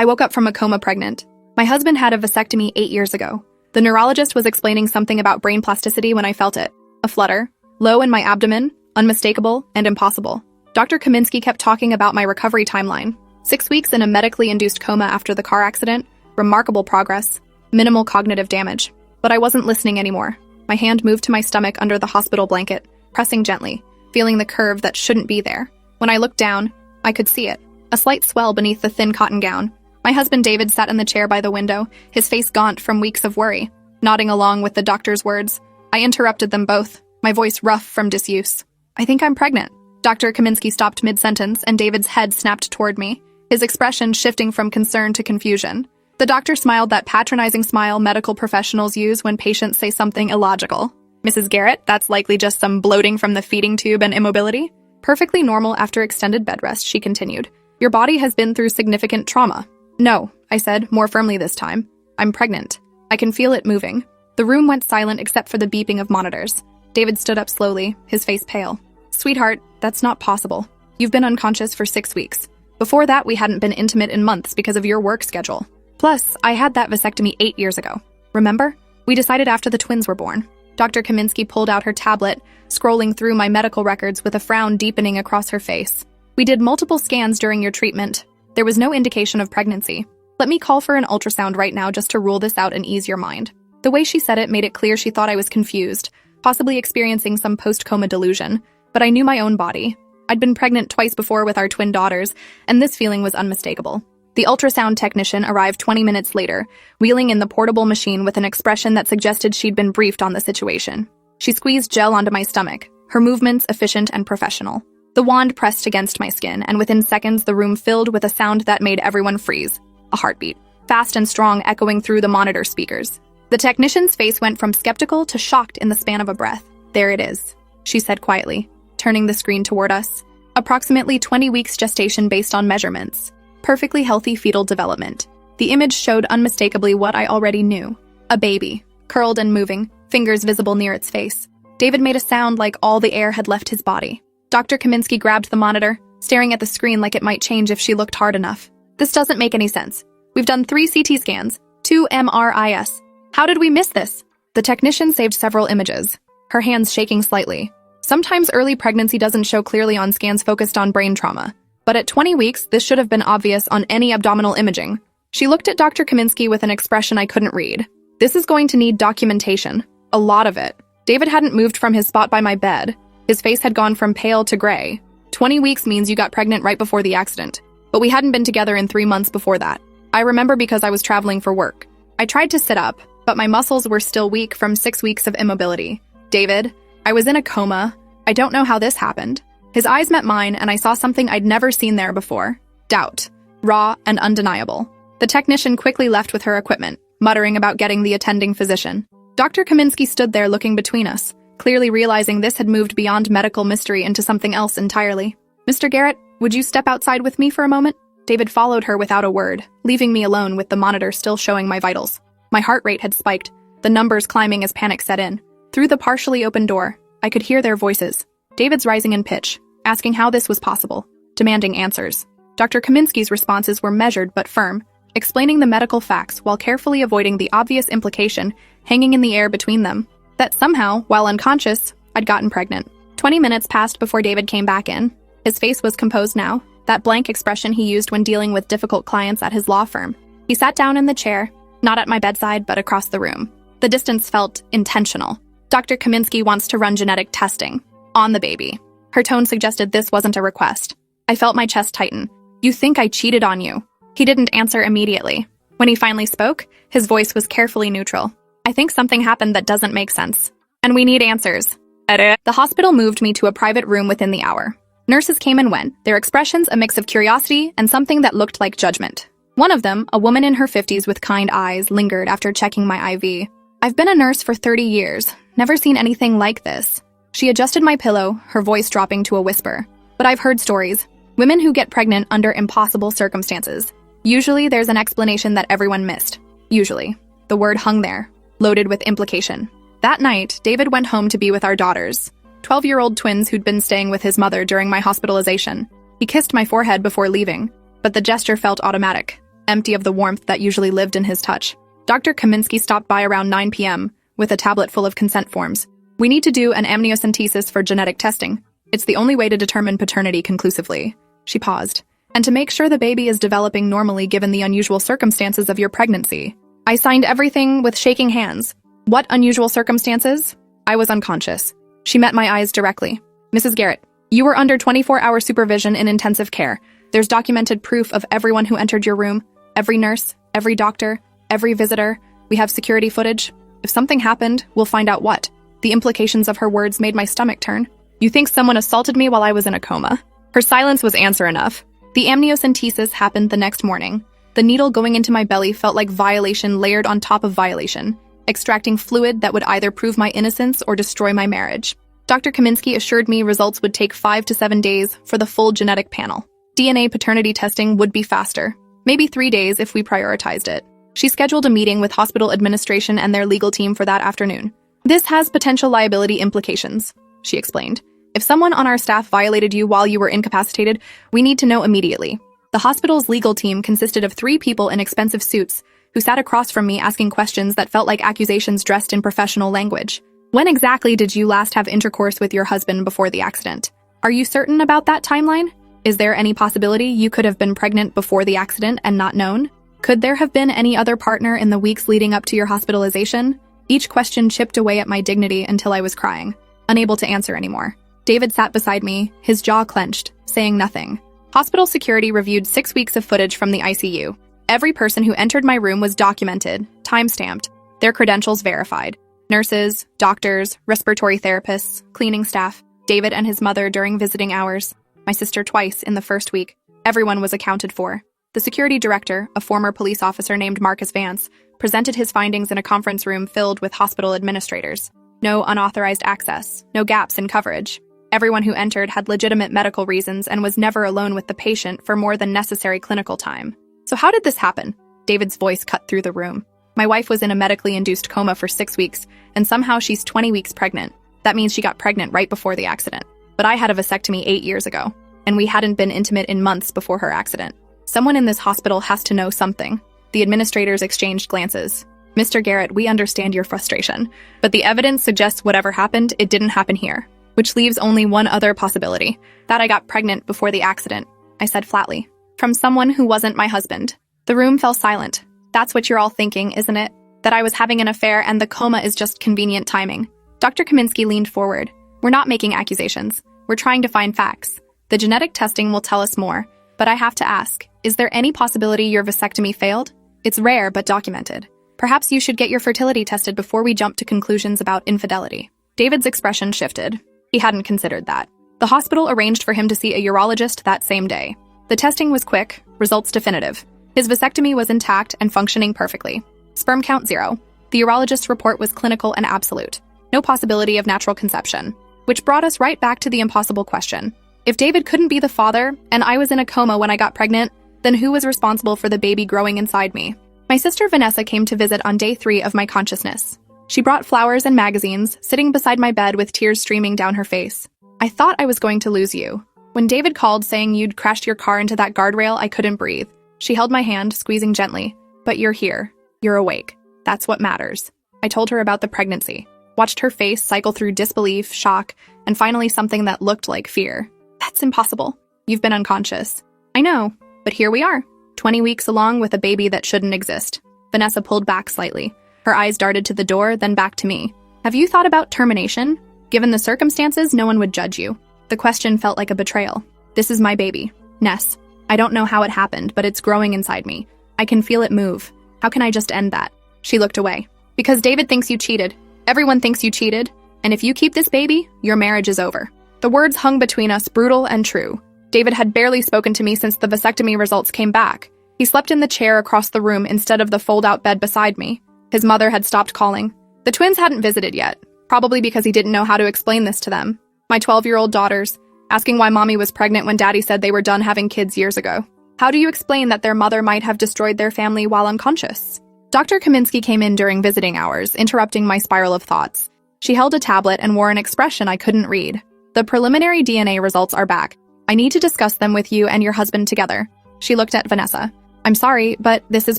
I woke up from a coma pregnant. My husband had a vasectomy 8 years ago. The neurologist was explaining something about brain plasticity when I felt it. A flutter, low in my abdomen, unmistakable and impossible. Dr. Kaminsky kept talking about my recovery timeline. 6 weeks in a medically induced coma after the car accident, remarkable progress, minimal cognitive damage. But I wasn't listening anymore. My hand moved to my stomach under the hospital blanket, pressing gently, feeling the curve that shouldn't be there. When I looked down, I could see it. A slight swell beneath the thin cotton gown. My husband David sat in the chair by the window, his face gaunt from weeks of worry, nodding along with the doctor's words. I interrupted them both, my voice rough from disuse. I think I'm pregnant. Dr. Kaminsky stopped mid-sentence and David's head snapped toward me, his expression shifting from concern to confusion. The doctor smiled that patronizing smile medical professionals use when patients say something illogical. Mrs. Garrett, that's likely just some bloating from the feeding tube and immobility. Perfectly normal after extended bed rest, she continued. Your body has been through significant trauma. No, I said, more firmly this time. I'm pregnant. I can feel it moving. The room went silent except for the beeping of monitors. David stood up slowly, his face pale. Sweetheart, that's not possible. You've been unconscious for 6 weeks. Before that, we hadn't been intimate in months because of your work schedule. Plus, I had that vasectomy 8 years ago. Remember? We decided after the twins were born. Dr. Kaminsky pulled out her tablet, scrolling through my medical records with a frown deepening across her face. We did multiple scans during your treatment. There was no indication of pregnancy. Let me call for an ultrasound right now just to rule this out and ease your mind. The way she said it made it clear she thought I was confused, possibly experiencing some post-coma delusion, but I knew my own body. I'd been pregnant twice before with our twin daughters, and this feeling was unmistakable. The ultrasound technician arrived 20 minutes later, wheeling in the portable machine with an expression that suggested she'd been briefed on the situation. She squeezed gel onto my stomach, her movements efficient and professional. The wand pressed against my skin, and within seconds the room filled with a sound that made everyone freeze. A heartbeat, fast and strong, echoing through the monitor speakers. The technician's face went from skeptical to shocked in the span of a breath. There it is, she said quietly, turning the screen toward us. Approximately 20 weeks gestation based on measurements. Perfectly healthy fetal development. The image showed unmistakably what I already knew. A baby, curled and moving, fingers visible near its face. David made a sound like all the air had left his body. Dr. Kaminsky grabbed the monitor, staring at the screen like it might change if she looked hard enough. This doesn't make any sense. We've done 3 CT scans, 2 MRIs. How did we miss this? The technician saved several images, her hands shaking slightly. Sometimes early pregnancy doesn't show clearly on scans focused on brain trauma. But at 20 weeks, this should have been obvious on any abdominal imaging. She looked at Dr. Kaminsky with an expression I couldn't read. This is going to need documentation. A lot of it. David hadn't moved from his spot by my bed. His face had gone from pale to gray. 20 weeks means you got pregnant right before the accident. But we hadn't been together in 3 months before that. I remember because I was traveling for work. I tried to sit up, but my muscles were still weak from 6 weeks of immobility. David, I was in a coma. I don't know how this happened. His eyes met mine, and I saw something I'd never seen there before. Doubt. Raw and undeniable. The technician quickly left with her equipment, muttering about getting the attending physician. Dr. Kaminsky stood there looking between us, clearly realizing this had moved beyond medical mystery into something else entirely. Mr. Garrett, would you step outside with me for a moment? David followed her without a word, leaving me alone with the monitor still showing my vitals. My heart rate had spiked, the numbers climbing as panic set in. Through the partially open door, I could hear their voices. David's rising in pitch, asking how this was possible, demanding answers. Dr. Kaminsky's responses were measured but firm, explaining the medical facts while carefully avoiding the obvious implication hanging in the air between them, that somehow, while unconscious, I'd gotten pregnant. 20 minutes passed before David came back in. His face was composed now, that blank expression he used when dealing with difficult clients at his law firm. He sat down in the chair, not at my bedside but across the room. The distance felt intentional. Dr. Kaminsky wants to run genetic testing on the baby. Her tone suggested this wasn't a request. I felt my chest tighten. You think I cheated on you? He didn't answer immediately. When he finally spoke, his voice was carefully neutral. I think something happened that doesn't make sense. And we need answers. The hospital moved me to a private room within the hour. Nurses came and went, their expressions a mix of curiosity and something that looked like judgment. One of them, a woman in her 50s with kind eyes, lingered after checking my IV. I've been a nurse for 30 years, never seen anything like this. She adjusted my pillow, her voice dropping to a whisper. But I've heard stories. Women who get pregnant under impossible circumstances. Usually there's an explanation that everyone missed. Usually. The word hung there, loaded with implication. That night, David went home to be with our daughters, 12-year-old twins who'd been staying with his mother during my hospitalization. He kissed my forehead before leaving, but the gesture felt automatic. empty of the warmth that usually lived in his touch. Dr. Kaminsky stopped by around 9 p.m. with a tablet full of consent forms. We need to do an amniocentesis for genetic testing. It's the only way to determine paternity conclusively. She paused. And to make sure the baby is developing normally given the unusual circumstances of your pregnancy. I signed everything with shaking hands. What unusual circumstances? I was unconscious. She met my eyes directly. Mrs. Garrett, you were under 24-hour supervision in intensive care. There's documented proof of everyone who entered your room, every nurse, every doctor, every visitor. We have security footage. If something happened, we'll find out what. The implications of her words made my stomach turn. You think someone assaulted me while I was in a coma? Her silence was answer enough. The amniocentesis happened the next morning. The needle going into my belly felt like violation layered on top of violation, extracting fluid that would either prove my innocence or destroy my marriage. Dr. Kaminsky assured me results would take 5 to 7 days for the full genetic panel. DNA paternity testing would be faster, maybe 3 days if we prioritized it. She scheduled a meeting with hospital administration and their legal team for that afternoon. This has potential liability implications, she explained. If someone on our staff violated you while you were incapacitated, we need to know immediately. The hospital's legal team consisted of 3 people in expensive suits who sat across from me asking questions that felt like accusations dressed in professional language. When exactly did you last have intercourse with your husband before the accident? Are you certain about that timeline? Is there any possibility you could have been pregnant before the accident and not known? Could there have been any other partner in the weeks leading up to your hospitalization? Each question chipped away at my dignity until I was crying, unable to answer anymore. David sat beside me, his jaw clenched, saying nothing. Hospital security reviewed 6 weeks of footage from the ICU. Every person who entered my room was documented, time-stamped, their credentials verified. Nurses, doctors, respiratory therapists, cleaning staff, David and his mother during visiting hours, my sister twice in the first week. Everyone was accounted for. The security director, a former police officer named Marcus Vance, presented his findings in a conference room filled with hospital administrators. No unauthorized access, no gaps in coverage. Everyone who entered had legitimate medical reasons and was never alone with the patient for more than necessary clinical time. So how did this happen? David's voice cut through the room. My wife was in a medically induced coma for 6 weeks, and somehow she's 20 weeks pregnant. That means she got pregnant right before the accident. But I had a vasectomy 8 years ago, and we hadn't been intimate in months before her accident. Someone in this hospital has to know something. The administrators exchanged glances. Mr. Garrett, we understand your frustration, but the evidence suggests whatever happened, it didn't happen here. Which leaves only one other possibility, that I got pregnant before the accident, I said flatly. From someone who wasn't my husband. The room fell silent. That's what you're all thinking, isn't it? That I was having an affair and the coma is just convenient timing. Dr. Kaminsky leaned forward. We're not making accusations. We're trying to find facts. The genetic testing will tell us more, but I have to ask, is there any possibility your vasectomy failed? It's rare but documented. Perhaps you should get your fertility tested before we jump to conclusions about infidelity. David's expression shifted. He hadn't considered that. The hospital arranged for him to see a urologist that same day. The testing was quick, results definitive. His vasectomy was intact and functioning perfectly. Sperm count 0. The urologist's report was clinical and absolute. No possibility of natural conception. Which brought us right back to the impossible question. If David couldn't be the father, and I was in a coma when I got pregnant, then who was responsible for the baby growing inside me? My sister Vanessa came to visit on day 3 of my consciousness. She brought flowers and magazines, sitting beside my bed with tears streaming down her face. I thought I was going to lose you. When David called saying you'd crashed your car into that guardrail, I couldn't breathe. She held my hand, squeezing gently. But you're here. You're awake. That's what matters. I told her about the pregnancy, watched her face cycle through disbelief, shock, and finally something that looked like fear. That's impossible. You've been unconscious. I know, but here we are, 20 weeks along with a baby that shouldn't exist. Vanessa pulled back slightly. Her eyes darted to the door, then back to me. Have you thought about termination? Given the circumstances, no one would judge you. The question felt like a betrayal. This is my baby, Ness. I don't know how it happened, but it's growing inside me. I can feel it move. How can I just end that? She looked away. Because David thinks you cheated. Everyone thinks you cheated. And if you keep this baby, your marriage is over. The words hung between us, brutal and true. David had barely spoken to me since the vasectomy results came back. He slept in the chair across the room instead of the fold-out bed beside me. His mother had stopped calling. The twins hadn't visited yet, probably because he didn't know how to explain this to them. My 12-year-old daughters, asking why mommy was pregnant when daddy said they were done having kids years ago. How do you explain that their mother might have destroyed their family while unconscious? Dr. Kaminsky came in during visiting hours, interrupting my spiral of thoughts. She held a tablet and wore an expression I couldn't read. The preliminary DNA results are back. I need to discuss them with you and your husband together. She looked at Vanessa. I'm sorry, but this is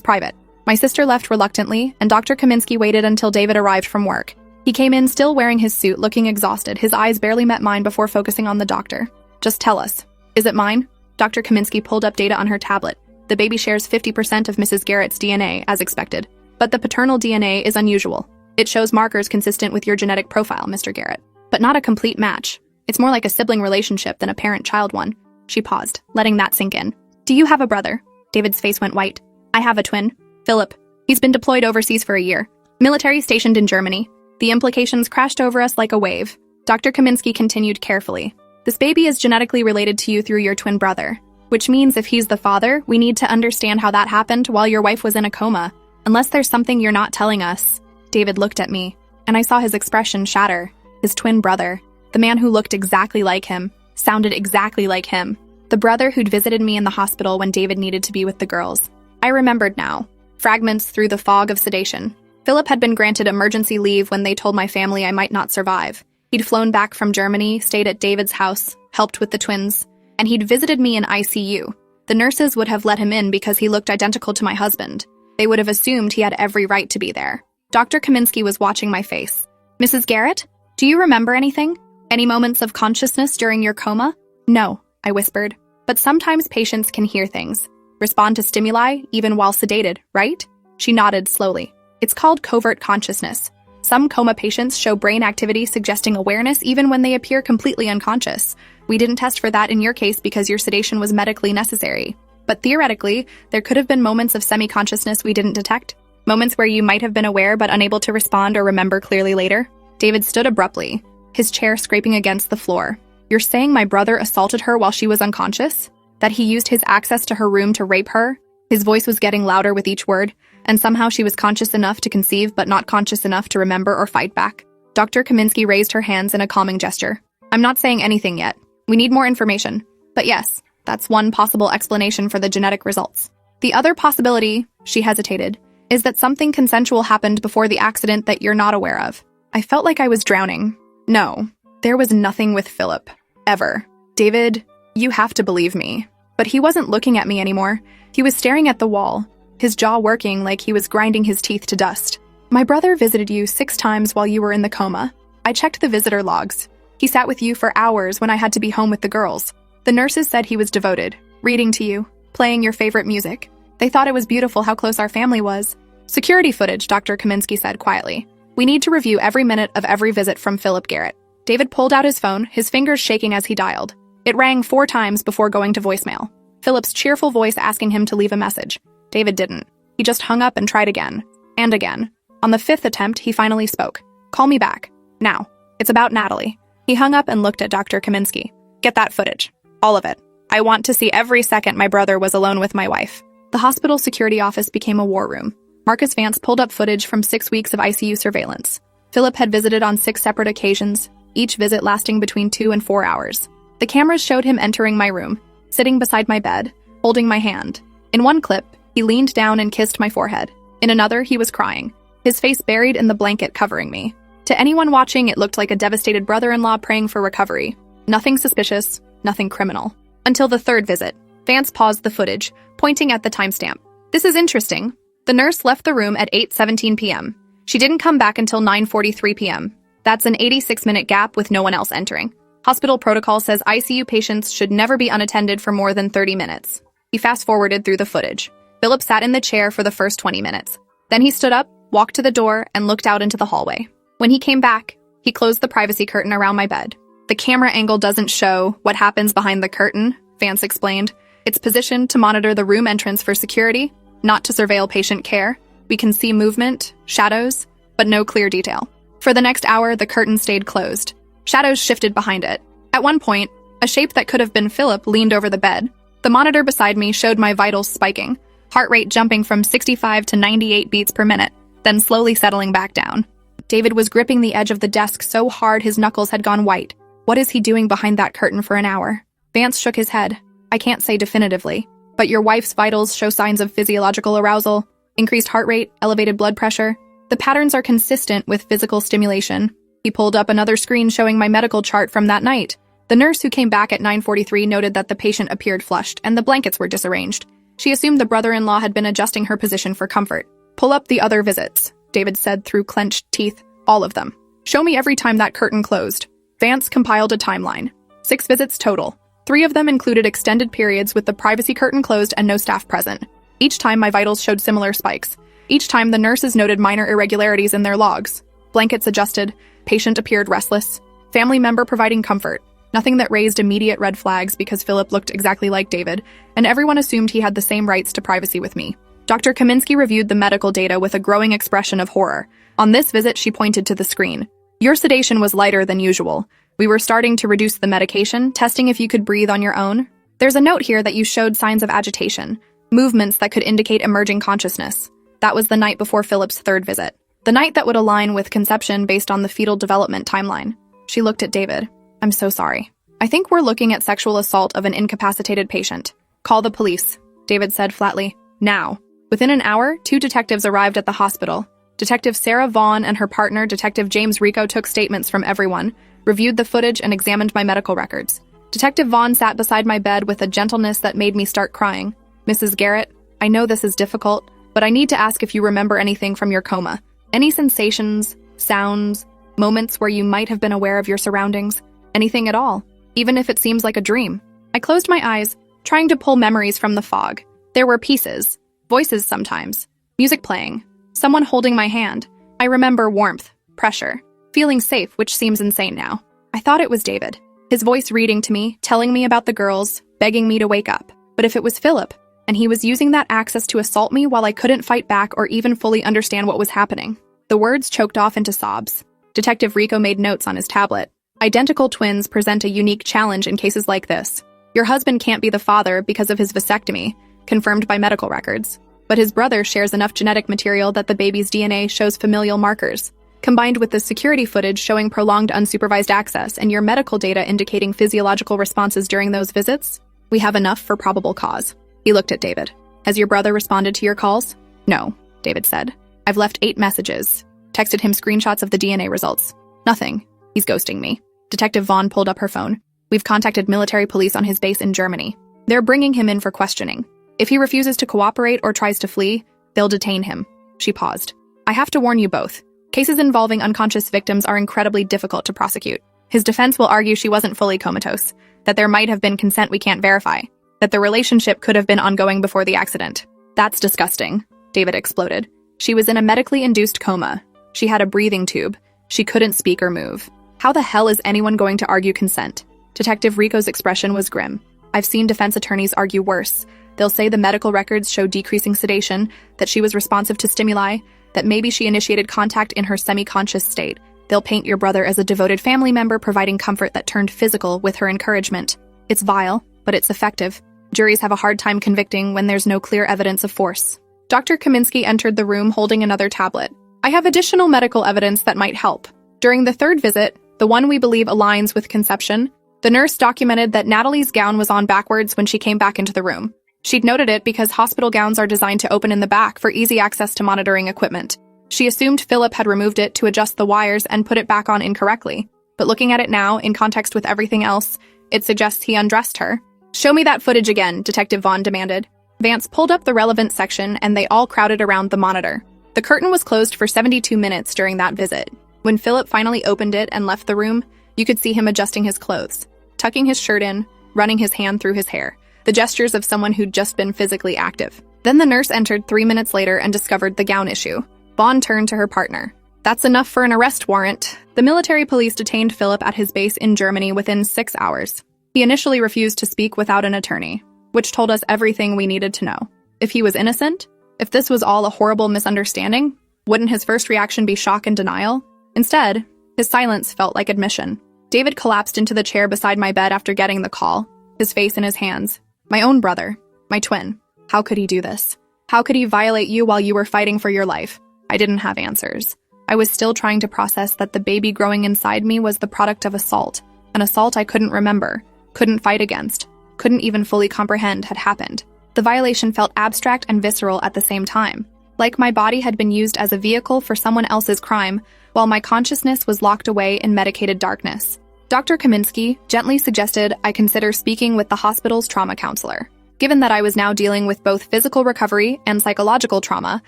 private. My sister left reluctantly, and Dr. Kaminsky waited until David arrived from work. He came in still wearing his suit, looking exhausted. His eyes barely met mine before focusing on the doctor. Just tell us. Is it mine? Dr. Kaminsky pulled up data on her tablet. The baby shares 50% of Mrs. Garrett's DNA, as expected. But the paternal DNA is unusual. It shows markers consistent with your genetic profile, Mr. Garrett, but not a complete match. It's more like a sibling relationship than a parent-child one. She paused, letting that sink in. Do you have a brother? David's face went white. I have a twin. Philip. He's been deployed overseas for a year. Military stationed in Germany. The implications crashed over us like a wave. Dr. Kaminsky continued carefully. This baby is genetically related to you through your twin brother, which means if he's the father, we need to understand how that happened while your wife was in a coma. Unless there's something you're not telling us. David looked at me, and I saw his expression shatter. His twin brother. The man who looked exactly like him, sounded exactly like him. The brother who'd visited me in the hospital when David needed to be with the girls. I remembered now. Fragments through the fog of sedation. Philip had been granted emergency leave when they told my family I might not survive. He'd flown back from Germany, stayed at David's house, helped with the twins, and he'd visited me in ICU. The nurses would have let him in because he looked identical to my husband. They would have assumed he had every right to be there. Dr. Kaminsky was watching my face. Mrs. Garrett, do you remember anything? Any moments of consciousness during your coma? No, I whispered. But sometimes patients can hear things. Respond to stimuli, even while sedated, right? She nodded slowly. It's called covert consciousness. Some coma patients show brain activity suggesting awareness even when they appear completely unconscious. We didn't test for that in your case because your sedation was medically necessary. But theoretically, there could have been moments of semi-consciousness we didn't detect. Moments where you might have been aware but unable to respond or remember clearly later. David stood abruptly, his chair scraping against the floor. You're saying my brother assaulted her while she was unconscious? That he used his access to her room to rape her? His voice was getting louder with each word, and somehow she was conscious enough to conceive but not conscious enough to remember or fight back. Dr. Kaminsky raised her hands in a calming gesture. I'm not saying anything yet. We need more information. But yes, that's one possible explanation for the genetic results. The other possibility, she hesitated, is that something consensual happened before the accident that you're not aware of. I felt like I was drowning. No, there was nothing with Philip. Ever. David, you have to believe me. But he wasn't looking at me anymore. He was staring at the wall, his jaw working like he was grinding his teeth to dust. My brother visited you 6 times while you were in the coma. I checked the visitor logs. He sat with you for hours when I had to be home with the girls. The nurses said he was devoted, reading to you, playing your favorite music. They thought it was beautiful how close our family was. Security footage, Dr. Kaminsky said quietly. We need to review every minute of every visit from Philip Garrett. David pulled out his phone, his fingers shaking as he dialed. It rang 4 times before going to voicemail. Philip's cheerful voice asking him to leave a message. David didn't. He just hung up and tried again. And again. On the 5th attempt, he finally spoke. Call me back. Now. It's about Natalie. He hung up and looked at Dr. Kaminsky. Get that footage. All of it. I want to see every second my brother was alone with my wife. The hospital security office became a war room. Marcus Vance pulled up footage from 6 weeks of ICU surveillance. Philip had visited on 6 separate occasions, each visit lasting between 2 and 4 hours. The cameras showed him entering my room, sitting beside my bed, holding my hand. In one clip, he leaned down and kissed my forehead. In another, he was crying, his face buried in the blanket covering me. To anyone watching, it looked like a devastated brother-in-law praying for recovery. Nothing suspicious, nothing criminal. Until the 3rd visit, Vance paused the footage, pointing at the timestamp. This is interesting. The nurse left the room at 8:17 p.m. She didn't come back until 9:43 p.m. That's an 86-minute gap with no one else entering. Hospital protocol says ICU patients should never be unattended for more than 30 minutes. He fast-forwarded through the footage. Philip sat in the chair for the first 20 minutes. Then he stood up, walked to the door, and looked out into the hallway. When he came back, he closed the privacy curtain around my bed. The camera angle doesn't show what happens behind the curtain, Vance explained. It's positioned to monitor the room entrance for security, not to surveil patient care. We can see movement, shadows, but no clear detail. For the next hour, the curtain stayed closed. Shadows shifted behind it. At one point, a shape that could have been Philip leaned over the bed. The monitor beside me showed my vitals spiking, heart rate jumping from 65 to 98 beats per minute, then slowly settling back down. David was gripping the edge of the desk so hard his knuckles had gone white. What is he doing behind that curtain for an hour? Vance shook his head. I can't say definitively, but your wife's vitals show signs of physiological arousal, increased heart rate, elevated blood pressure. The patterns are consistent with physical stimulation. He pulled up another screen showing my medical chart from that night. The nurse who came back at 9:43 noted that the patient appeared flushed and the blankets were disarranged. She assumed the brother-in-law had been adjusting her position for comfort. "Pull up the other visits," David said through clenched teeth. "All of them. Show me every time that curtain closed." Vance compiled a timeline. 6 visits total. 3 of them included extended periods with the privacy curtain closed and no staff present. Each time my vitals showed similar spikes. Each time the nurses noted minor irregularities in their logs. Blankets adjusted, patient appeared restless, family member providing comfort. Nothing that raised immediate red flags because Philip looked exactly like David, and everyone assumed he had the same rights to privacy with me. Dr. Kaminsky reviewed the medical data with a growing expression of horror. On this visit, she pointed to the screen. "Your sedation was lighter than usual. We were starting to reduce the medication, testing if you could breathe on your own. There's a note here that you showed signs of agitation, movements that could indicate emerging consciousness." That was the night before Philip's 3rd visit. The night that would align with conception based on the fetal development timeline. She looked at David. "I'm so sorry. I think we're looking at sexual assault of an incapacitated patient. Call the police," David said flatly. "Now." Within an hour, 2 detectives arrived at the hospital. Detective Sarah Vaughn and her partner, Detective James Rico, took statements from everyone, reviewed the footage, and examined my medical records. Detective Vaughn sat beside my bed with a gentleness that made me start crying. "Mrs. Garrett, I know this is difficult, but I need to ask if you remember anything from your coma. Any sensations, sounds, moments where you might have been aware of your surroundings? Anything at all, even if it seems like a dream?" I closed my eyes, trying to pull memories from the fog. There were pieces, voices sometimes, music playing, someone holding my hand. I remember warmth, pressure, feeling safe, which seems insane now. I thought it was David. His voice reading to me, telling me about the girls, begging me to wake up. But if it was Philip, and he was using that access to assault me while I couldn't fight back or even fully understand what was happening. The words choked off into sobs. Detective Rico made notes on his tablet. "Identical twins present a unique challenge in cases like this. Your husband can't be the father because of his vasectomy, confirmed by medical records. But his brother shares enough genetic material that the baby's DNA shows familial markers. Combined with the security footage showing prolonged unsupervised access and your medical data indicating physiological responses during those visits, we have enough for probable cause." He looked at David. "Has your brother responded to your calls?" "No," David said. "I've left 8 messages. Texted him screenshots of the DNA results. Nothing. He's ghosting me." Detective Vaughn pulled up her phone. "We've contacted military police on his base in Germany. They're bringing him in for questioning. If he refuses to cooperate or tries to flee, they'll detain him." She paused. "I have to warn you both. Cases involving unconscious victims are incredibly difficult to prosecute. His defense will argue she wasn't fully comatose, that there might have been consent we can't verify, that the relationship could have been ongoing before the accident." "That's disgusting," David exploded. "She was in a medically induced coma. She had a breathing tube. She couldn't speak or move. How the hell is anyone going to argue consent?" Detective Rico's expression was grim. "I've seen defense attorneys argue worse. They'll say the medical records show decreasing sedation, that she was responsive to stimuli, that maybe she initiated contact in her semi-conscious state. They'll paint your brother as a devoted family member providing comfort that turned physical with her encouragement. It's vile, but it's effective. Juries have a hard time convicting when there's no clear evidence of force." Dr. Kaminsky entered the room holding another tablet. "I have additional medical evidence that might help. During the 3rd visit, the one we believe aligns with conception, the nurse documented that Natalie's gown was on backwards when she came back into the room. She'd noted it because hospital gowns are designed to open in the back for easy access to monitoring equipment. She assumed Philip had removed it to adjust the wires and put it back on incorrectly. But looking at it now, in context with everything else, it suggests he undressed her." "Show me that footage again," Detective Vaughn demanded. Vance pulled up the relevant section and they all crowded around the monitor. The curtain was closed for 72 minutes during that visit. When Philip finally opened it and left the room, you could see him adjusting his clothes, tucking his shirt in, running his hand through his hair. The gestures of someone who'd just been physically active. Then the nurse entered 3 minutes later and discovered the gown issue. Vaughn turned to her partner. "That's enough for an arrest warrant." The military police detained Philip at his base in Germany within 6 hours. He initially refused to speak without an attorney, which told us everything we needed to know. If he was innocent, if this was all a horrible misunderstanding, wouldn't his first reaction be shock and denial? Instead, his silence felt like admission. David collapsed into the chair beside my bed after getting the call, his face in his hands. "My own brother, my twin. How could he do this? How could he violate you while you were fighting for your life?" I didn't have answers. I was still trying to process that the baby growing inside me was the product of assault, an assault I couldn't remember, couldn't fight against, couldn't even fully comprehend had happened. The violation felt abstract and visceral at the same time, like my body had been used as a vehicle for someone else's crime, while my consciousness was locked away in medicated darkness. Dr. Kaminsky gently suggested I consider speaking with the hospital's trauma counselor. Given that I was now dealing with both physical recovery and psychological trauma,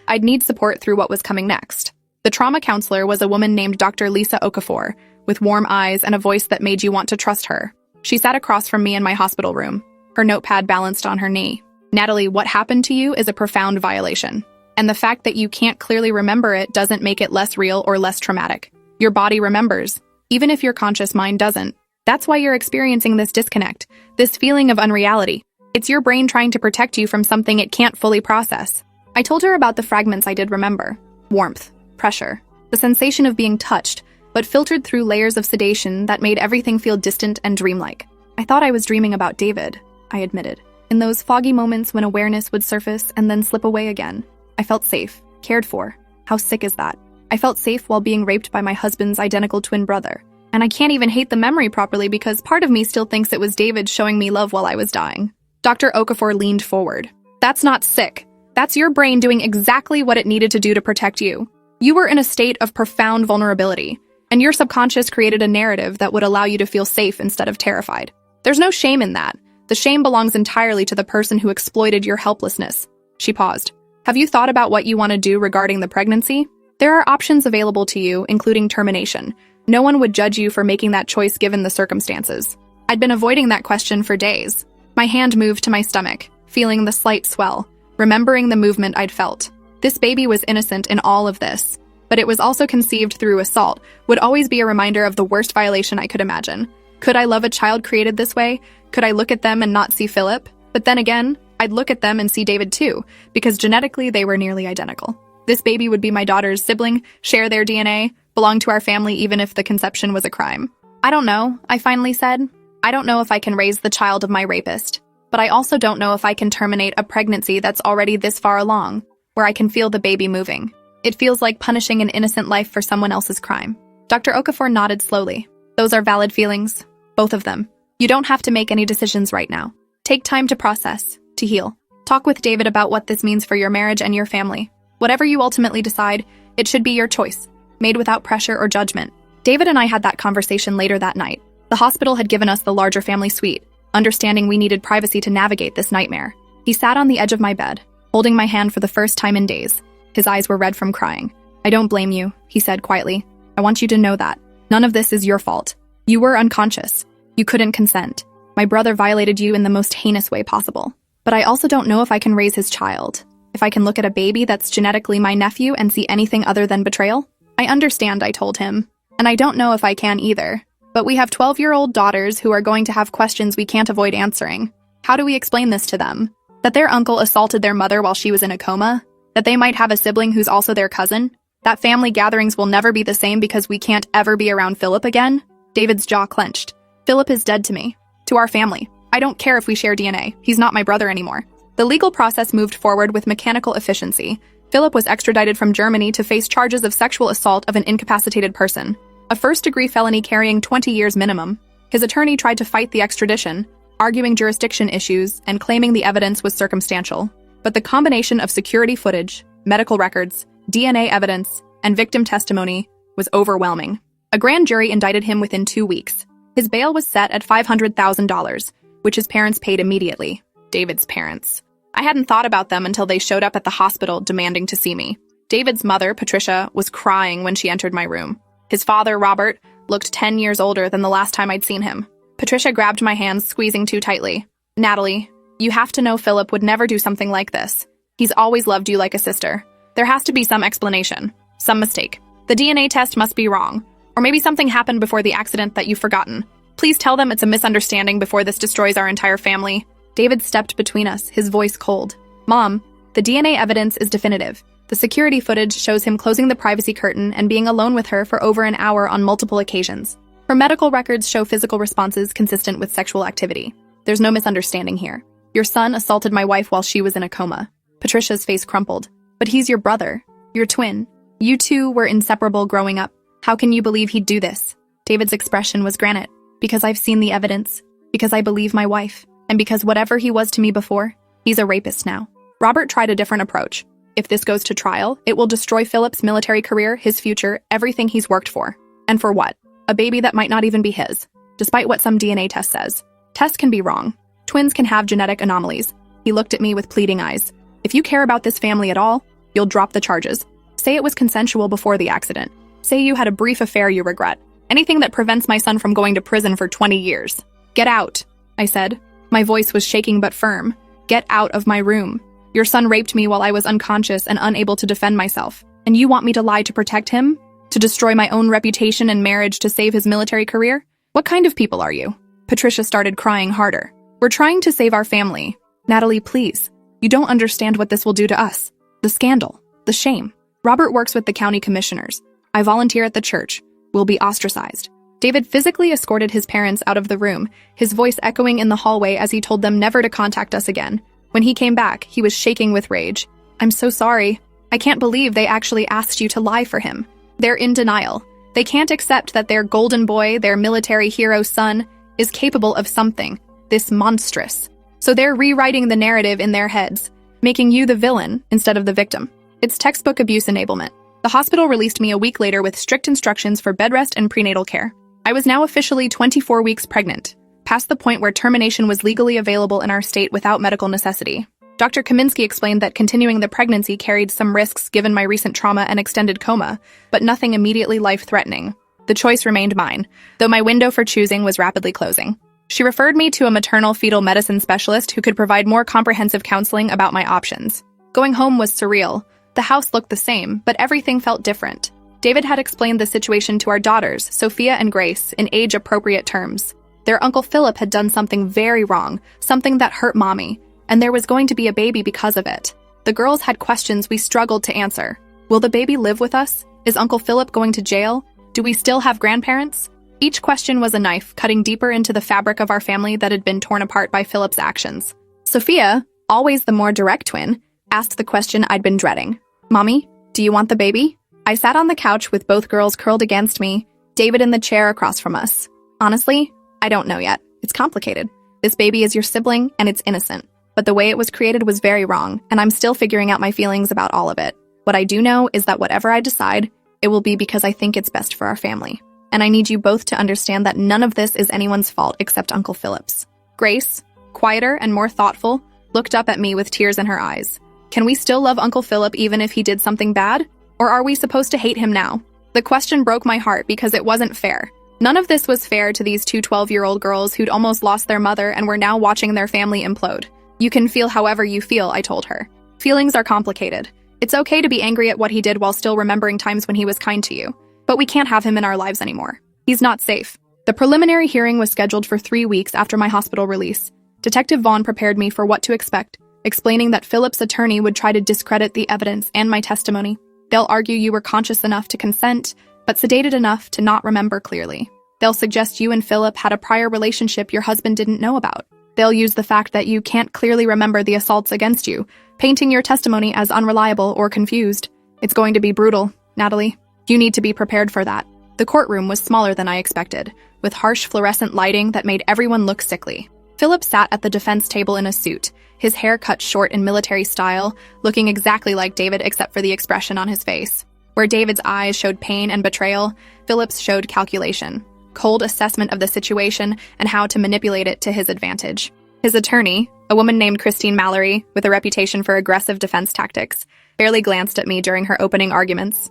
I'd need support through what was coming next. The trauma counselor was a woman named Dr. Lisa Okafor, with warm eyes and a voice that made you want to trust her. She sat across from me in my hospital room, her notepad balanced on her knee. "Natalie, what happened to you is a profound violation. And the fact that you can't clearly remember it doesn't make it less real or less traumatic. Your body remembers, even if your conscious mind doesn't. That's why you're experiencing this disconnect, this feeling of unreality. It's your brain trying to protect you from something it can't fully process." I told her about the fragments I did remember. Warmth, pressure, the sensation of being touched, but filtered through layers of sedation that made everything feel distant and dreamlike. "I thought I was dreaming about David," I admitted. In those foggy moments when awareness would surface and then slip away again, I felt safe, cared for. How sick is that? I felt safe while being raped by my husband's identical twin brother. And I can't even hate the memory properly because part of me still thinks it was David showing me love while I was dying. Dr. Okafor leaned forward. "That's not sick. That's your brain doing exactly what it needed to do to protect you. You were in a state of profound vulnerability, and your subconscious created a narrative that would allow you to feel safe instead of terrified. There's no shame in that. The shame belongs entirely to the person who exploited your helplessness." She paused. "Have you thought about what you want to do regarding the pregnancy? There are options available to you, including termination. No one would judge you for making that choice given the circumstances." I'd been avoiding that question for days. My hand moved to my stomach, feeling the slight swell, remembering the movement I'd felt. This baby was innocent in all of this, but it was also conceived through assault, would always be a reminder of the worst violation I could imagine. Could I love a child created this way? Could I look at them and not see Philip? But then again, I'd look at them and see David too, because genetically they were nearly identical. This baby would be my daughter's sibling, share their DNA, belong to our family even if the conception was a crime. "I don't know," I finally said. "I don't know if I can raise the child of my rapist, but I also don't know if I can terminate a pregnancy that's already this far along, where I can feel the baby moving. It feels like punishing an innocent life for someone else's crime." Dr. Okafor nodded slowly. "Those are valid feelings, both of them. You don't have to make any decisions right now. Take time to process, to heal. Talk with David about what this means for your marriage and your family. Whatever you ultimately decide, it should be your choice, made without pressure or judgment." David and I had that conversation later that night. The hospital had given us the larger family suite, understanding we needed privacy to navigate this nightmare. He sat on the edge of my bed, holding my hand for the first time in days. His eyes were red from crying. "I don't blame you," he said quietly. "I want you to know that. None of this is your fault. You were unconscious. You couldn't consent. My brother violated you in the most heinous way possible. But I also don't know if I can raise his child. If I can look at a baby that's genetically my nephew and see anything other than betrayal? I understand," I told him. "And I don't know if I can either. But we have 12-year-old daughters who are going to have questions we can't avoid answering. How do we explain this to them? That their uncle assaulted their mother while she was in a coma? That they might have a sibling who's also their cousin? That family gatherings will never be the same because we can't ever be around Philip again?" David's jaw clenched. "Philip is dead to me. To our family. I don't care if we share DNA. He's not my brother anymore." The legal process moved forward with mechanical efficiency. Philip was extradited from Germany to face charges of sexual assault of an incapacitated person, a first-degree felony carrying 20 years minimum. His attorney tried to fight the extradition, arguing jurisdiction issues and claiming the evidence was circumstantial. But the combination of security footage, medical records, DNA evidence, and victim testimony was overwhelming. A grand jury indicted him within 2 weeks. His bail was set at $500,000, which his parents paid immediately. David's parents. I hadn't thought about them until they showed up at the hospital demanding to see me. David's mother, Patricia, was crying when she entered my room. His father, Robert, looked 10 years older than the last time I'd seen him. Patricia grabbed my hands, squeezing too tightly. "Natalie, you have to know Philip would never do something like this. He's always loved you like a sister. There has to be some explanation, some mistake. The DNA test must be wrong. Or maybe something happened before the accident that you've forgotten. Please tell them it's a misunderstanding before this destroys our entire family." David stepped between us, his voice cold. "Mom, the DNA evidence is definitive. The security footage shows him closing the privacy curtain and being alone with her for over an hour on multiple occasions. Her medical records show physical responses consistent with sexual activity. There's no misunderstanding here. Your son assaulted my wife while she was in a coma." Patricia's face crumpled. "But he's your brother, your twin. You two were inseparable growing up. How can you believe he'd do this?" David's expression was granite. "Because I've seen the evidence. Because I believe my wife. And because whatever he was to me before, he's a rapist now." Robert tried a different approach. "If this goes to trial, it will destroy Philip's military career, his future, everything he's worked for. And for what? A baby that might not even be his. Despite what some DNA test says. Tests can be wrong. Twins can have genetic anomalies. He looked at me with pleading eyes. If you care about this family at all, you'll drop the charges. Say it was consensual before the accident. Say you had a brief affair you regret. Anything that prevents my son from going to prison for 20 years. Get out, I said. My voice was shaking but firm. Get out of my room. Your son raped me while I was unconscious and unable to defend myself. And you want me to lie to protect him? To destroy my own reputation and marriage to save his military career? What kind of people are you? Patricia started crying harder. We're trying to save our family. Natalie, please. You don't understand what this will do to us. The scandal. The shame. Robert works with the county commissioners. I volunteer at the church. We'll be ostracized. David physically escorted his parents out of the room, his voice echoing in the hallway as he told them never to contact us again. When he came back, he was shaking with rage. I'm so sorry. I can't believe they actually asked you to lie for him. They're in denial. They can't accept that their golden boy, their military hero son, is capable of something, this monstrous. So they're rewriting the narrative in their heads, making you the villain instead of the victim. It's textbook abuse enablement. The hospital released me a week later with strict instructions for bed rest and prenatal care. I was now officially 24 weeks pregnant, past the point where termination was legally available in our state without medical necessity. Dr. Kaminsky explained that continuing the pregnancy carried some risks given my recent trauma and extended coma, but nothing immediately life-threatening. The choice remained mine, though my window for choosing was rapidly closing. She referred me to a maternal fetal medicine specialist who could provide more comprehensive counseling about my options. Going home was surreal. The house looked the same, but everything felt different. David had explained the situation to our daughters, Sophia and Grace, in age-appropriate terms. Their Uncle Philip had done something very wrong, something that hurt Mommy, and there was going to be a baby because of it. The girls had questions we struggled to answer. Will the baby live with us? Is Uncle Philip going to jail? Do we still have grandparents? Each question was a knife cutting deeper into the fabric of our family that had been torn apart by Philip's actions. Sophia, always the more direct twin, asked the question I'd been dreading. Mommy, do you want the baby? I sat on the couch with both girls curled against me, David in the chair across from us. Honestly, I don't know yet. It's complicated. This baby is your sibling, and it's innocent. But the way it was created was very wrong, and I'm still figuring out my feelings about all of it. What I do know is that whatever I decide, it will be because I think it's best for our family. And I need you both to understand that none of this is anyone's fault except Uncle Philip's. Grace, quieter and more thoughtful, looked up at me with tears in her eyes. Can we still love Uncle Philip even if he did something bad? Or are we supposed to hate him now? The question broke my heart because it wasn't fair. None of this was fair to these two 12-year-old girls who'd almost lost their mother and were now watching their family implode. You can feel however you feel, I told her. Feelings are complicated. It's okay to be angry at what he did while still remembering times when he was kind to you. But we can't have him in our lives anymore. He's not safe. The preliminary hearing was scheduled for 3 weeks after my hospital release. Detective Vaughn prepared me for what to expect, explaining that Philip's attorney would try to discredit the evidence and my testimony. They'll argue you were conscious enough to consent, but sedated enough to not remember clearly. They'll suggest you and Philip had a prior relationship your husband didn't know about. They'll use the fact that you can't clearly remember the assaults against you, painting your testimony as unreliable or confused. It's going to be brutal, Natalie. You need to be prepared for that. The courtroom was smaller than I expected, with harsh fluorescent lighting that made everyone look sickly. Philip sat at the defense table in a suit, his hair cut short in military style, looking exactly like David except for the expression on his face. Where David's eyes showed pain and betrayal, Philip's showed calculation. Cold assessment of the situation and how to manipulate it to his advantage. His attorney, a woman named Christine Mallory, with a reputation for aggressive defense tactics, barely glanced at me during her opening arguments.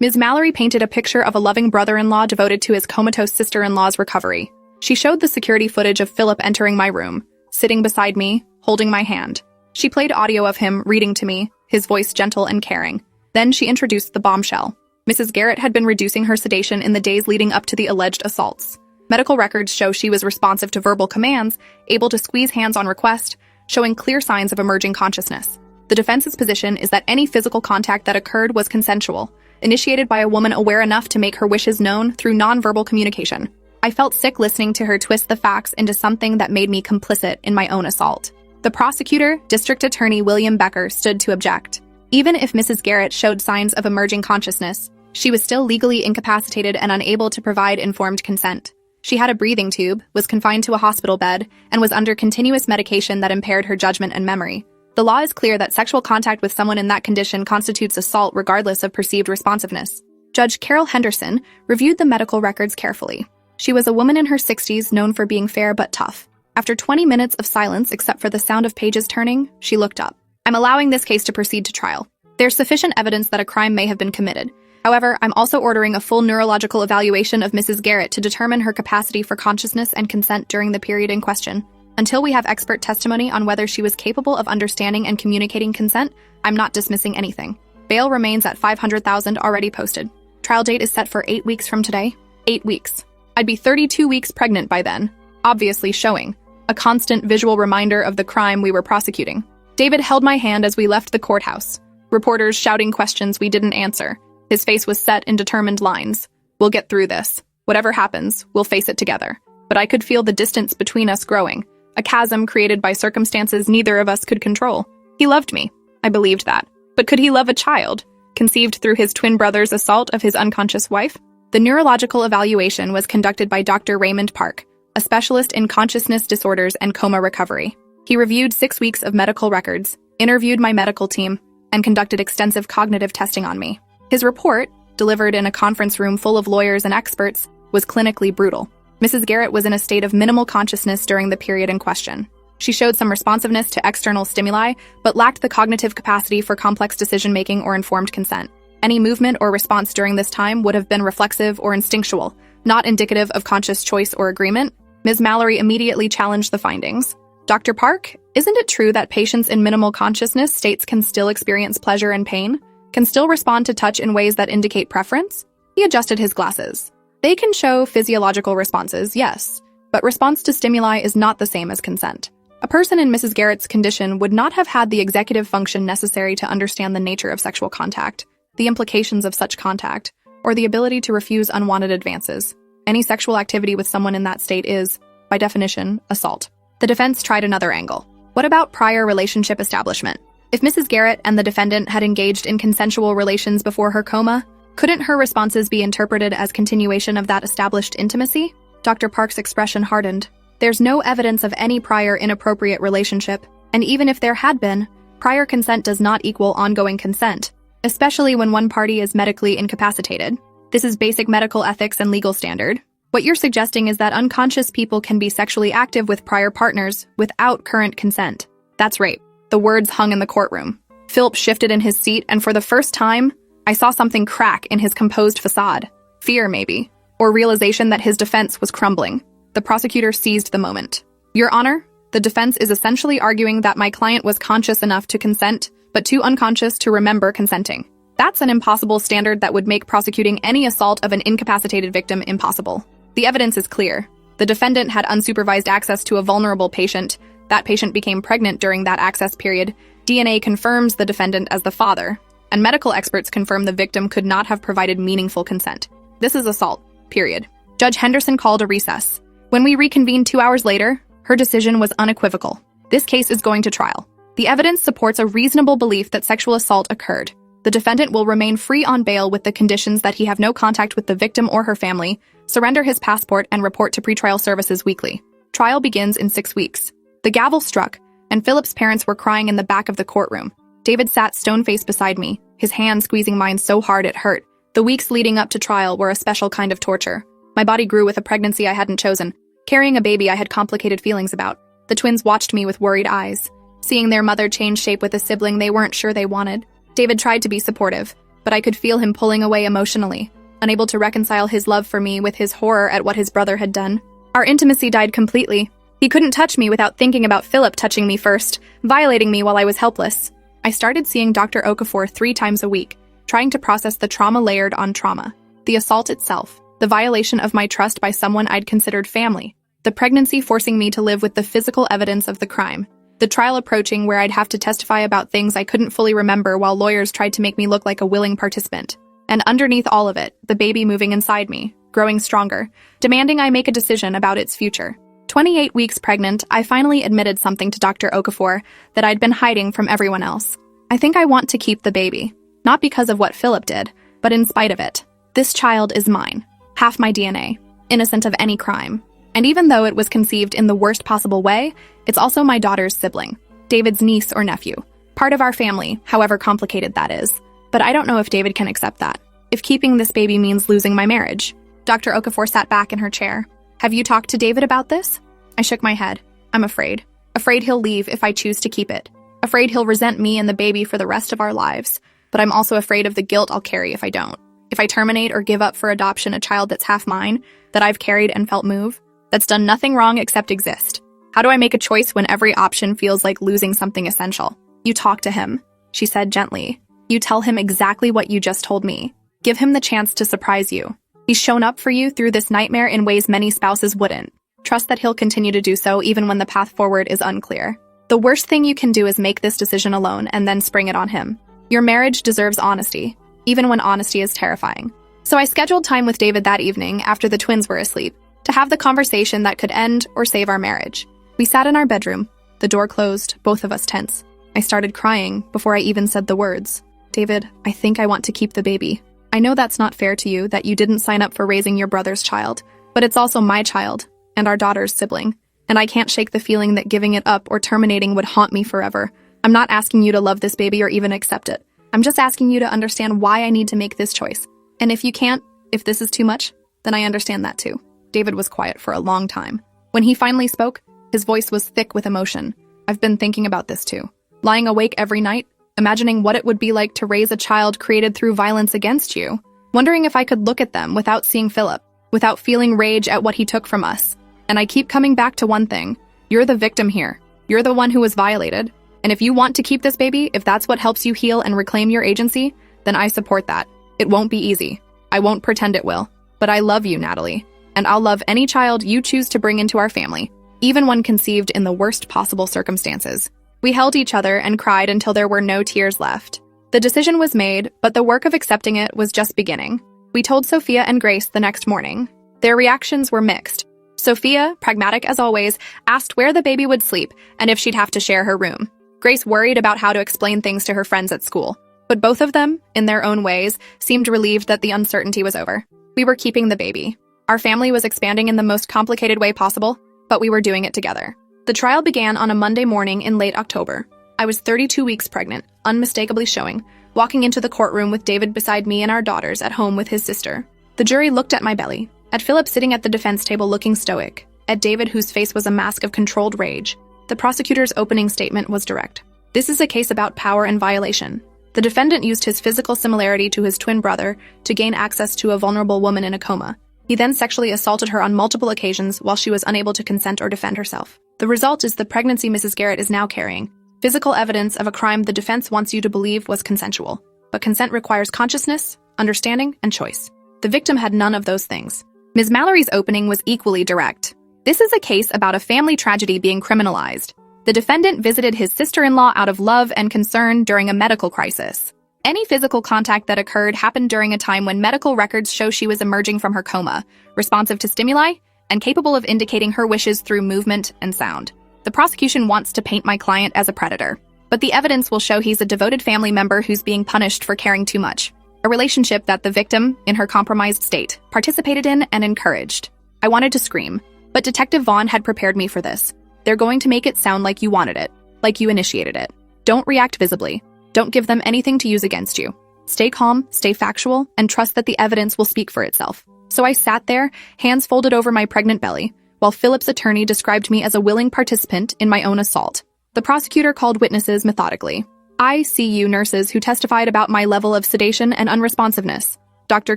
Ms. Mallory painted a picture of a loving brother-in-law devoted to his comatose sister-in-law's recovery. She showed the security footage of Philip entering my room, sitting beside me, holding my hand. She played audio of him reading to me, his voice gentle and caring. Then she introduced the bombshell. Mrs. Garrett had been reducing her sedation in the days leading up to the alleged assaults. Medical records show she was responsive to verbal commands, able to squeeze hands on request, showing clear signs of emerging consciousness. The defense's position is that any physical contact that occurred was consensual, initiated by a woman aware enough to make her wishes known through nonverbal communication. I felt sick listening to her twist the facts into something that made me complicit in my own assault. The prosecutor, District Attorney William Becker, stood to object. Even if Mrs. Garrett showed signs of emerging consciousness, she was still legally incapacitated and unable to provide informed consent. She had a breathing tube, was confined to a hospital bed, and was under continuous medication that impaired her judgment and memory. The law is clear that sexual contact with someone in that condition constitutes assault regardless of perceived responsiveness. Judge Carol Henderson reviewed the medical records carefully. She was a woman in her 60s known for being fair but tough. After 20 minutes of silence except for the sound of pages turning, she looked up. I'm allowing this case to proceed to trial. There's sufficient evidence that a crime may have been committed. However, I'm also ordering a full neurological evaluation of Mrs. Garrett to determine her capacity for consciousness and consent during the period in question. Until we have expert testimony on whether she was capable of understanding and communicating consent, I'm not dismissing anything. Bail remains at $500,000 already posted. Trial date is set for 8 weeks from today. 8 weeks. I'd be 32 weeks pregnant by then, obviously showing a constant visual reminder of the crime we were prosecuting. David held my hand as we left the courthouse. Reporters shouting questions we didn't answer. His face was set in determined lines. We'll get through this. Whatever happens, we'll face it together. But I could feel the distance between us growing, a chasm created by circumstances neither of us could control. He loved me. I believed that. But could he love a child, conceived through his twin brother's assault of his unconscious wife? The neurological evaluation was conducted by Dr. Raymond Park, a specialist in consciousness disorders and coma recovery. He reviewed 6 weeks of medical records, interviewed my medical team, and conducted extensive cognitive testing on me. His report, delivered in a conference room full of lawyers and experts, was clinically brutal. Mrs. Garrett was in a state of minimal consciousness during the period in question. She showed some responsiveness to external stimuli, but lacked the cognitive capacity for complex decision-making or informed consent. Any movement or response during this time would have been reflexive or instinctual, not indicative of conscious choice or agreement. Ms. Mallory immediately challenged the findings. Dr. Park, isn't it true that patients in minimal consciousness states can still experience pleasure and pain? Can still respond to touch in ways that indicate preference? He adjusted his glasses. They can show physiological responses, yes, but response to stimuli is not the same as consent. A person in Mrs. Garrett's condition would not have had the executive function necessary to understand the nature of sexual contact, the implications of such contact, or the ability to refuse unwanted advances. Any sexual activity with someone in that state is, by definition, assault. The defense tried another angle. What about prior relationship establishment? If Mrs. Garrett and the defendant had engaged in consensual relations before her coma, couldn't her responses be interpreted as continuation of that established intimacy? Dr. Park's expression hardened. There's no evidence of any prior inappropriate relationship, and even if there had been, prior consent does not equal ongoing consent, especially when one party is medically incapacitated. This is basic medical ethics and legal standard. What you're suggesting is that unconscious people can be sexually active with prior partners without current consent. That's rape. The words hung in the courtroom. Philip shifted in his seat, and for the first time, I saw something crack in his composed facade. Fear, maybe, or realization that his defense was crumbling. The prosecutor seized the moment. Your Honor, the defense is essentially arguing that my client was conscious enough to consent, but too unconscious to remember consenting. That's an impossible standard that would make prosecuting any assault of an incapacitated victim impossible. The evidence is clear. The defendant had unsupervised access to a vulnerable patient. That patient became pregnant during that access period. DNA confirms the defendant as the father, and medical experts confirm the victim could not have provided meaningful consent. This is assault, period. Judge Henderson called a recess. When we reconvened 2 hours later, her decision was unequivocal. This case is going to trial. The evidence supports a reasonable belief that sexual assault occurred. The defendant will remain free on bail with the conditions that he have no contact with the victim or her family, surrender his passport, and report to pretrial services weekly. Trial begins in 6 weeks. The gavel struck, and Philip's parents were crying in the back of the courtroom. David sat stone-faced beside me, his hand squeezing mine so hard it hurt. The weeks leading up to trial were a special kind of torture. My body grew with a pregnancy I hadn't chosen. Carrying a baby I had complicated feelings about. The twins watched me with worried eyes, seeing their mother change shape with a sibling they weren't sure they wanted. David tried to be supportive, but I could feel him pulling away emotionally, unable to reconcile his love for me with his horror at what his brother had done. Our intimacy died completely. He couldn't touch me without thinking about Philip touching me first, violating me while I was helpless. I started seeing Dr. Okafor 3 times a week, trying to process the trauma layered on trauma. The assault itself, the violation of my trust by someone I'd considered family, the pregnancy forcing me to live with the physical evidence of the crime, the trial approaching where I'd have to testify about things I couldn't fully remember while lawyers tried to make me look like a willing participant. And underneath all of it, the baby moving inside me, growing stronger, demanding I make a decision about its future. 28 weeks pregnant, I finally admitted something to Dr. Okafor that I'd been hiding from everyone else. I think I want to keep the baby, not because of what Philip did, but in spite of it. This child is mine, half my DNA, innocent of any crime. And even though it was conceived in the worst possible way, it's also my daughter's sibling, David's niece or nephew, part of our family, however complicated that is. But I don't know if David can accept that, if keeping this baby means losing my marriage. Dr. Okafor sat back in her chair. Have you talked to David about this? I shook my head. I'm afraid. Afraid he'll leave if I choose to keep it. Afraid he'll resent me and the baby for the rest of our lives. But I'm also afraid of the guilt I'll carry if I don't. If I terminate or give up for adoption a child that's half mine, that I've carried and felt move, that's done nothing wrong except exist. How do I make a choice when every option feels like losing something essential? You talk to him, she said gently. You tell him exactly what you just told me. Give him the chance to surprise you. He's shown up for you through this nightmare in ways many spouses wouldn't. Trust that he'll continue to do so even when the path forward is unclear. The worst thing you can do is make this decision alone and then spring it on him. Your marriage deserves honesty, even when honesty is terrifying. So I scheduled time with David that evening after the twins were asleep to have the conversation that could end or save our marriage. We sat in our bedroom, the door closed, both of us tense. I started crying before I even said the words. David, I think I want to keep the baby. I know that's not fair to you, that you didn't sign up for raising your brother's child, but it's also my child and our daughter's sibling, and I can't shake the feeling that giving it up or terminating would haunt me forever. I'm not asking you to love this baby or even accept it. I'm just asking you to understand why I need to make this choice. And if you can't, if this is too much, then I understand that too. David was quiet for a long time. When he finally spoke, his voice was thick with emotion. I've been thinking about this too. Lying awake every night, imagining what it would be like to raise a child created through violence against you. Wondering if I could look at them without seeing Philip, without feeling rage at what he took from us. And I keep coming back to one thing. You're the victim here. You're the one who was violated. And if you want to keep this baby, if that's what helps you heal and reclaim your agency, then I support that. It won't be easy. I won't pretend it will. But I love you, Natalie. And I'll love any child you choose to bring into our family, even when conceived in the worst possible circumstances. We held each other and cried until there were no tears left. The decision was made, but the work of accepting it was just beginning. We told Sophia and Grace the next morning. Their reactions were mixed. Sophia, pragmatic as always, asked where the baby would sleep and if she'd have to share her room. Grace worried about how to explain things to her friends at school. But both of them, in their own ways, seemed relieved that the uncertainty was over. We were keeping the baby. Our family was expanding in the most complicated way possible, but we were doing it together. The trial began on a Monday morning in late October. I was 32 weeks pregnant, unmistakably showing, walking into the courtroom with David beside me and our daughters at home with his sister. The jury looked at my belly, at Philip sitting at the defense table looking stoic, at David whose face was a mask of controlled rage. The prosecutor's opening statement was direct. This is a case about power and violation. The defendant used his physical similarity to his twin brother to gain access to a vulnerable woman in a coma. He then sexually assaulted her on multiple occasions while she was unable to consent or defend herself. The result is the pregnancy Mrs. Garrett is now carrying. Physical evidence of a crime the defense wants you to believe was consensual. But consent requires consciousness, understanding, and choice. The victim had none of those things. Ms. Mallory's opening was equally direct. This is a case about a family tragedy being criminalized. The defendant visited his sister-in-law out of love and concern during a medical crisis. Any physical contact that occurred happened during a time when medical records show she was emerging from her coma, responsive to stimuli, and capable of indicating her wishes through movement and sound. The prosecution wants to paint my client as a predator, but the evidence will show he's a devoted family member who's being punished for caring too much. A relationship that the victim, in her compromised state, participated in and encouraged. I wanted to scream, but Detective Vaughn had prepared me for this. They're going to make it sound like you wanted it, like you initiated it. Don't react visibly. Don't give them anything to use against you. Stay calm, stay factual, and trust that the evidence will speak for itself. So I sat there, hands folded over my pregnant belly, while Philip's attorney described me as a willing participant in my own assault. The prosecutor called witnesses methodically. ICU nurses who testified about my level of sedation and unresponsiveness. Dr.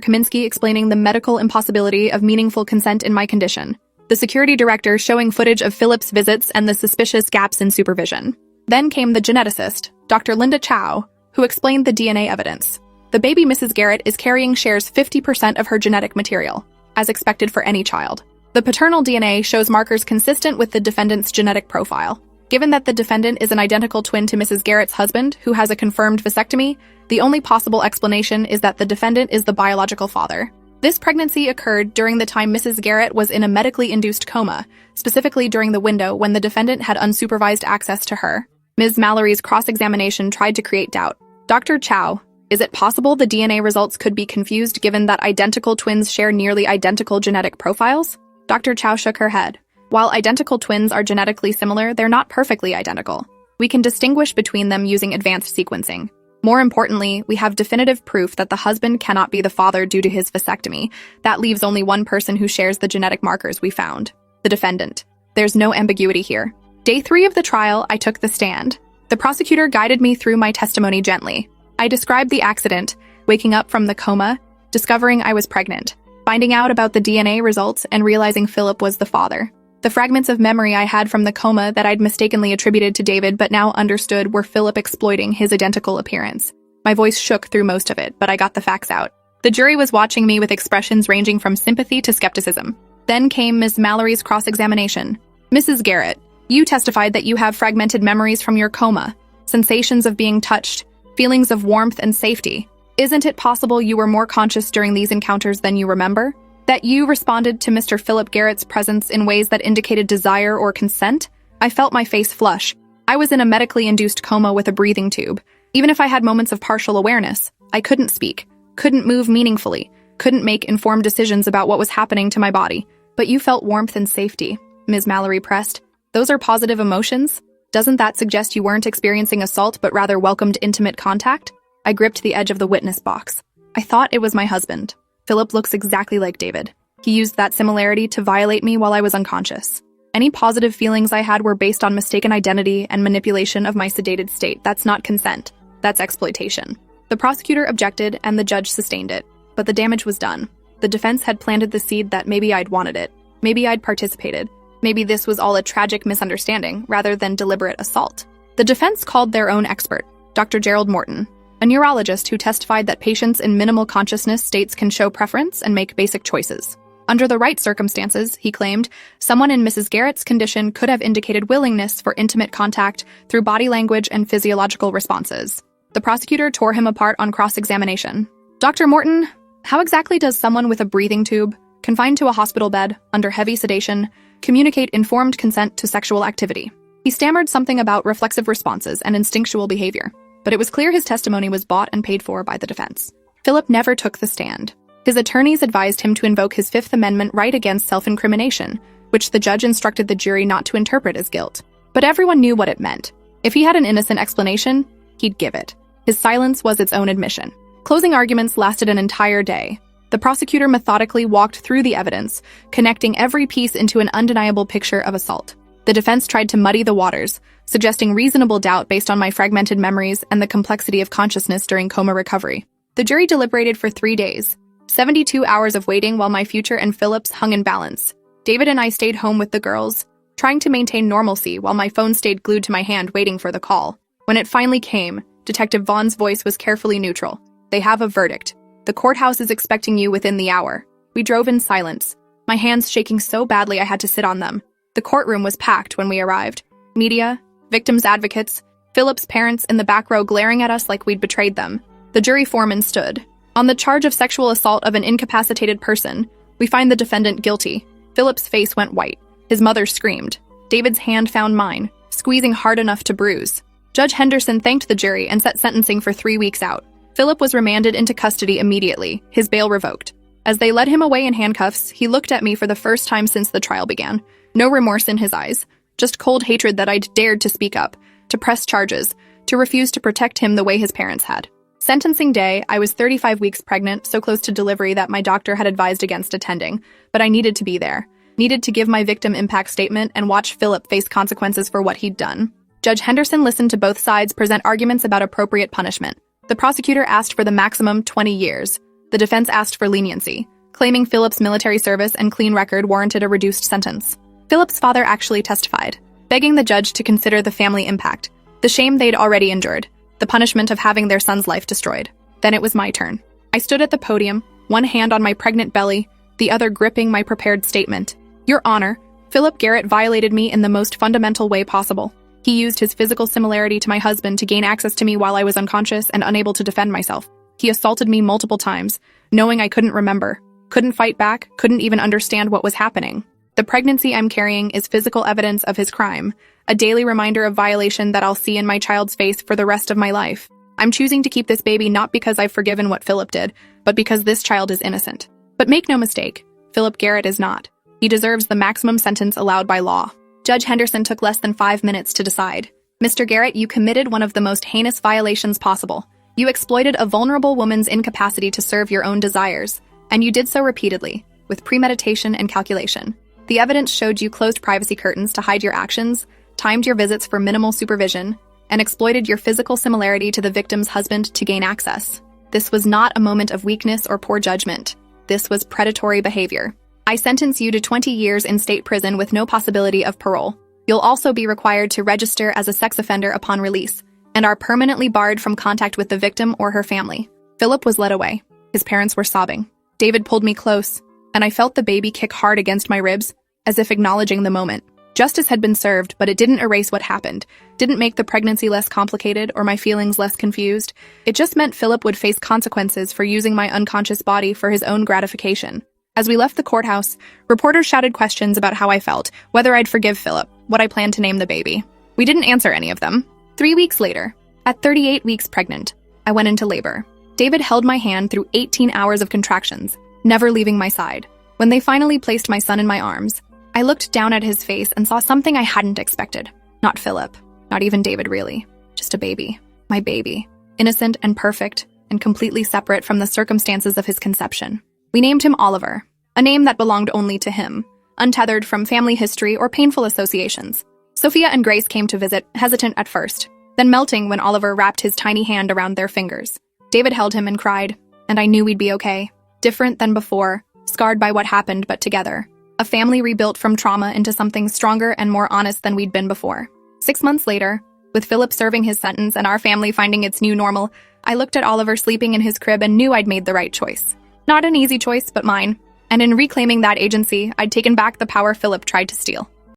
Kaminsky explaining the medical impossibility of meaningful consent in my condition. The security director showing footage of Philip's visits and the suspicious gaps in supervision. Then came the geneticist, Dr. Linda Chow, who explained the DNA evidence. The baby Mrs. Garrett is carrying shares 50% of her genetic material, as expected for any child. The paternal DNA shows markers consistent with the defendant's genetic profile. Given that the defendant is an identical twin to Mrs. Garrett's husband, who has a confirmed vasectomy, the only possible explanation is that the defendant is the biological father. This pregnancy occurred during the time Mrs. Garrett was in a medically induced coma, specifically during the window when the defendant had unsupervised access to her. Ms. Mallory's cross-examination tried to create doubt. Dr. Chow, is it possible the DNA results could be confused given that identical twins share nearly identical genetic profiles? Dr. Chow shook her head. While identical twins are genetically similar, they're not perfectly identical. We can distinguish between them using advanced sequencing. More importantly, we have definitive proof that the husband cannot be the father due to his vasectomy. That leaves only one person who shares the genetic markers we found. The defendant. There's no ambiguity here. Day 3 of the trial, I took the stand. The prosecutor guided me through my testimony gently. I described the accident, waking up from the coma, discovering I was pregnant, finding out about the DNA results, and realizing Philip was the father. The fragments of memory I had from the coma that I'd mistakenly attributed to David but now understood were Philip exploiting his identical appearance. My voice shook through most of it, but I got the facts out. The jury was watching me with expressions ranging from sympathy to skepticism. Then came Ms. Mallory's cross-examination. Mrs. Garrett, you testified that you have fragmented memories from your coma, sensations of being touched, feelings of warmth and safety. Isn't it possible you were more conscious during these encounters than you remember? That you responded to Mr. Philip Garrett's presence in ways that indicated desire or consent? I felt my face flush. I was in a medically induced coma with a breathing tube. Even if I had moments of partial awareness, I couldn't speak, couldn't move meaningfully, couldn't make informed decisions about what was happening to my body. But you felt warmth and safety, Ms. Mallory pressed. Those are positive emotions? Doesn't that suggest you weren't experiencing assault but rather welcomed intimate contact? I gripped the edge of the witness box. I thought it was my husband. Philip looks exactly like David. He used that similarity to violate me while I was unconscious. Any positive feelings I had were based on mistaken identity and manipulation of my sedated state. That's not consent. That's exploitation. The prosecutor objected and the judge sustained it. But the damage was done. The defense had planted the seed that maybe I'd wanted it. Maybe I'd participated. Maybe this was all a tragic misunderstanding rather than deliberate assault. The defense called their own expert, Dr. Gerald Morton, a neurologist who testified that patients in minimal consciousness states can show preference and make basic choices. Under the right circumstances, he claimed, someone in Mrs. Garrett's condition could have indicated willingness for intimate contact through body language and physiological responses. The prosecutor tore him apart on cross-examination. Dr. Morton, how exactly does someone with a breathing tube, confined to a hospital bed, under heavy sedation, communicate informed consent to sexual activity? He stammered something about reflexive responses and instinctual behavior, but it was clear his testimony was bought and paid for by the defense. Philip never took the stand. His attorneys advised him to invoke his Fifth Amendment right against self-incrimination, which the judge instructed the jury not to interpret as guilt. But everyone knew what it meant. If he had an innocent explanation, he'd give it. His silence was its own admission. Closing arguments lasted an entire day. The prosecutor methodically walked through the evidence, connecting every piece into an undeniable picture of assault. The defense tried to muddy the waters, suggesting reasonable doubt based on my fragmented memories and the complexity of consciousness during coma recovery. The jury deliberated for 3 days, 72 hours of waiting while my future and Philip's hung in balance. David and I stayed home with the girls, trying to maintain normalcy while my phone stayed glued to my hand waiting for the call. When it finally came, Detective Vaughn's voice was carefully neutral. They have a verdict. The courthouse is expecting you within the hour. We drove in silence, my hands shaking so badly I had to sit on them. The courtroom was packed when we arrived. Media, victims' advocates, Philip's parents in the back row glaring at us like we'd betrayed them. The jury foreman stood. On the charge of sexual assault of an incapacitated person, we find the defendant guilty. Philip's face went white. His mother screamed. David's hand found mine, squeezing hard enough to bruise. Judge Henderson thanked the jury and set sentencing for 3 weeks out. Philip was remanded into custody immediately, his bail revoked. As they led him away in handcuffs, he looked at me for the first time since the trial began. No remorse in his eyes, just cold hatred that I'd dared to speak up, to press charges, to refuse to protect him the way his parents had. Sentencing day, I was 35 weeks pregnant, so close to delivery that my doctor had advised against attending, but I needed to be there. Needed to give my victim impact statement and watch Philip face consequences for what he'd done. Judge Henderson listened to both sides present arguments about appropriate punishment. The prosecutor asked for the maximum 20 years. The defense asked for leniency, claiming Philip's military service and clean record warranted a reduced sentence. Philip's father actually testified, begging the judge to consider the family impact, the shame they'd already endured, the punishment of having their son's life destroyed. Then it was my turn. I stood at the podium, one hand on my pregnant belly, the other gripping my prepared statement. Your Honor, Philip Garrett violated me in the most fundamental way possible. He used his physical similarity to my husband to gain access to me while I was unconscious and unable to defend myself. He assaulted me multiple times, knowing I couldn't remember, couldn't fight back, couldn't even understand what was happening. The pregnancy I'm carrying is physical evidence of his crime, a daily reminder of violation that I'll see in my child's face for the rest of my life. I'm choosing to keep this baby not because I've forgiven what Philip did, but because this child is innocent. But make no mistake, Philip Garrett is not. He deserves the maximum sentence allowed by law. Judge Henderson took less than 5 minutes to decide. Mr. Garrett, you committed one of the most heinous violations possible. You exploited a vulnerable woman's incapacity to serve your own desires, and you did so repeatedly, with premeditation and calculation. The evidence showed you closed privacy curtains to hide your actions, timed your visits for minimal supervision, and exploited your physical similarity to the victim's husband to gain access. This was not a moment of weakness or poor judgment. This was predatory behavior. I sentence you to 20 years in state prison with no possibility of parole. You'll also be required to register as a sex offender upon release, and are permanently barred from contact with the victim or her family. Philip was led away. His parents were sobbing. David pulled me close, and I felt the baby kick hard against my ribs, as if acknowledging the moment. Justice had been served, but it didn't erase what happened, didn't make the pregnancy less complicated or my feelings less confused. It just meant Philip would face consequences for using my unconscious body for his own gratification. As we left the courthouse, reporters shouted questions about how I felt, whether I'd forgive Philip, what I planned to name the baby. We didn't answer any of them. 3 weeks later, at 38 weeks pregnant, I went into labor. David held my hand through 18 hours of contractions, never leaving my side. When they finally placed my son in my arms, I looked down at his face and saw something I hadn't expected. Not Philip, not even David really, just a baby. My baby. Innocent and perfect, and completely separate from the circumstances of his conception. We named him Oliver, a name that belonged only to him, untethered from family history or painful associations. Sophia and Grace came to visit, hesitant at first, then melting when Oliver wrapped his tiny hand around their fingers. David held him and cried, and I knew we'd be okay. Different than before, scarred by what happened, but together. A family rebuilt from trauma into something stronger and more honest than we'd been before. 6 months later, with Philip serving his sentence and our family finding its new normal, I looked at Oliver sleeping in his crib and knew I'd made the right choice. Not an easy choice, but mine. And in reclaiming that agency, I'd taken back the power Philip tried to steal.